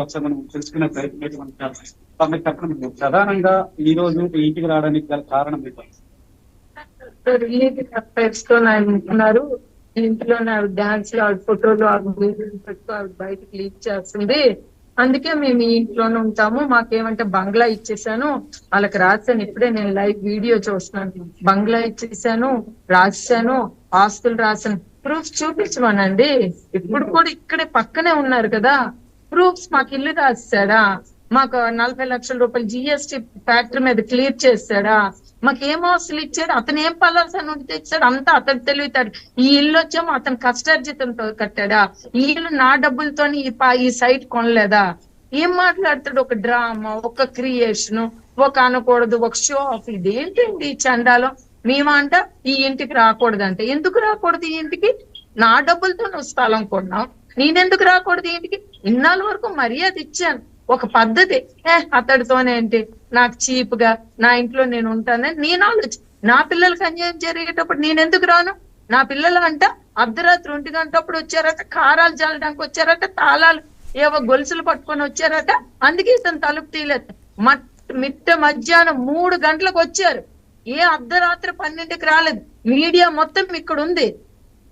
ఒకసారి మనం తెలుసుకునే ప్రయత్నం అయితే మనం చేద్దాం. తమకి చెప్పండి, ప్రధానంగా ఈ రోజు ఈ ఇంటికి రావడానికి గల కారణం ఏంటి? రిలేటివ్ అఫైర్స్ తో ఆయన ఉంటున్నారు. ఇంట్లోనే ఆవిడ డాన్స్ లో ఆవిడ ఫోటోలు ఆవిడ వీడియోలు పెట్టుకో ఆవిడ బయటకు లీక్ చేస్తుంది. అందుకే మేము ఈ ఇంట్లోనే ఉంటాము. మాకేమంటే బంగ్లా ఇచ్చేసాను, వాళ్ళకి రాశాను. ఇప్పుడే నేను లైవ్ వీడియో చూస్తున్నాను. బంగ్లా ఇచ్చేసాను, రాశాను, ఆస్తులు రాశాను. ప్రూఫ్స్ చూపించమనండి. ఇప్పుడు కూడా ఇక్కడే పక్కనే ఉన్నారు కదా, ప్రూఫ్స్. మాకు ఇల్లు రాశాడా, మాకు 40 లక్షల రూపాయలు జిఎస్టి ఫ్యాక్టరీ మీద క్లియర్ చేశాడా, మాకు ఏం ఆస్తులు ఇచ్చాడు, అతను ఏం పలాసా నుండి తెచ్చాడు, అంతా అతను తెలివితాడు. ఈ ఇల్లు వచ్చేమో అతను కష్టార్జితంతో కట్టాడా, ఈ ఇల్లు నా డబ్బులతో ఈ సైట్ కొనలేదా. ఏం మాట్లాడతాడు, ఒక డ్రామా, ఒక క్రియేషన్, ఒక అనకూడదు, ఒక షో ఆఫ్. ఇదేంటండి ఈ చండాలం. మేమంట ఈ ఇంటికి రాకూడదంటే, ఎందుకు రాకూడదు ఈ ఇంటికి? నా డబ్బులతో నువ్వు స్థలం కొన్నావు, నేనెందుకు రాకూడదు ఈ ఇంటికి? ఇన్నాళ్ళ వరకు మర్యాద ఇచ్చాను, ఒక పద్ధతి. అతడితోనేంటి, నాకు చీప్ గా నా ఇంట్లో నేను ఉంటానని నేను ఆలోచన. నా పిల్లలకి అన్యాయం జరిగేటప్పుడు నేను ఎందుకు రాను? నా పిల్లలు అంట అర్ధరాత్రి 1 గంటప్పుడు వచ్చారట, కారాలు చల్లడానికి వచ్చారట, తాళాలు ఏవో గొలుసులు పట్టుకొని వచ్చారట. అందుకే ఇతను తలుపు తీయలేదు. మిట్ట మధ్యాహ్నం 3 గంటలకు వచ్చారు. ఏ అర్ధరాత్రి 12కి రాలేదు. మీడియా మొత్తం ఇక్కడ ఉంది.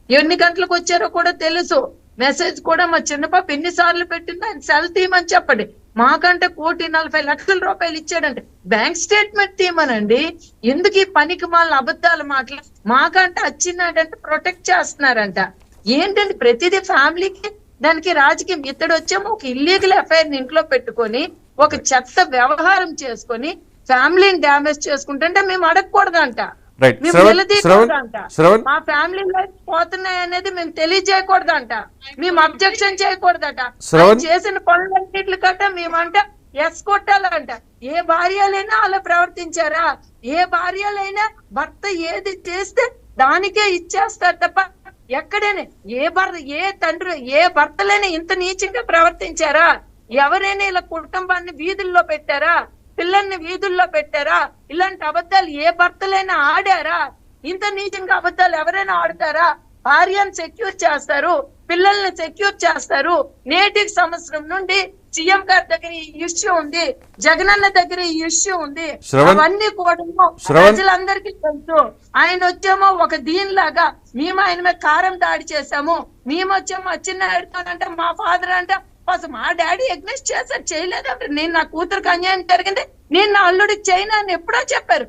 ఎన్ని గంటలకు వచ్చారో కూడా తెలుసు. మెసేజ్ కూడా మా చిన్న పాప ఎన్నిసార్లు పెట్టిందో ఆయన సెల్ తీయమని చెప్పండి. మాకంటే 1,40,00,000 రూపాయలు ఇచ్చాడంటే బ్యాంక్ స్టేట్మెంట్ తీయమనండి. ఎందుకు ఈ పనికి మాల అబద్ధాలు మాటలు? మాకంటే వచ్చినాడంటే ప్రొటెక్ట్ చేస్తున్నారంట. ఏంటంటే ప్రతిదీ ఫ్యామిలీకి దానికి రాజకీయం. ఇతడు వచ్చేమో ఒక ఇల్లీగల్ అఫైర్ ఇంట్లో పెట్టుకొని ఒక చెత్త వ్యవహారం చేసుకొని ఫ్యామిలీని డ్యామేజ్ చేసుకుంటుంటే మేము అడగకూడదంట, మేము నిలదీయకూడదంట. మా ఫ్యామిలీ లైఫ్ పోతున్నాయి అనేది మేము తెలియజేయకూడదంట, మేము అబ్జెక్షన్ చేయకూడదట. చేసిన పనులన్నింటి కట్ట మేమంట ఎస్ కొట్టాలంట. ఏ భార్యలైనా అలా ప్రవర్తించారా? ఏ భార్యలైనా భర్త ఏది చేస్తే దానికే ఇచ్చేస్తారు తప్ప ఎక్కడైనా ఏ తండ్రి ఏ భర్తలైనా ఇంత నీచంగా ప్రవర్తించారా? ఎవరైనా ఇలా కుటుంబాన్ని వీధుల్లో పెట్టారా? పిల్లల్ని వీధుల్లో పెట్టారా? ఇలాంటి అబద్ధాలు ఏ భర్తలైనా ఆడారా? ఇంత నీచంగా అబద్ధాలు ఎవరైనా ఆడతారా? భార్యను సెక్యూర్ చేస్తారు, పిల్లల్ని సెక్యూర్ చేస్తారు. నేటికి సంవత్సరం నుండి సీఎం గారి దగ్గర ఈ ఇష్యూ ఉంది, జగనన్న దగ్గర ఈ ఇష్యూ ఉంది. అవన్నీ కూడా ప్రజలందరికీ తెలుసు. ఆయన వచ్చేమో ఒక దీనిలాగా మేము ఆయన మీద కారం దాడి చేశాము, మేము వచ్చేమో చిన్నాడుతానంటే మా ఫాదర్ అంట అసలు మా డాడీ ఎగ్నెస్ట్ చేశారు, చేయలేదంటే నేను నా కూతురికి అన్యాయం జరిగింది, నేను నా అల్లుడికి చేయను అని ఎప్పుడో చెప్పారు.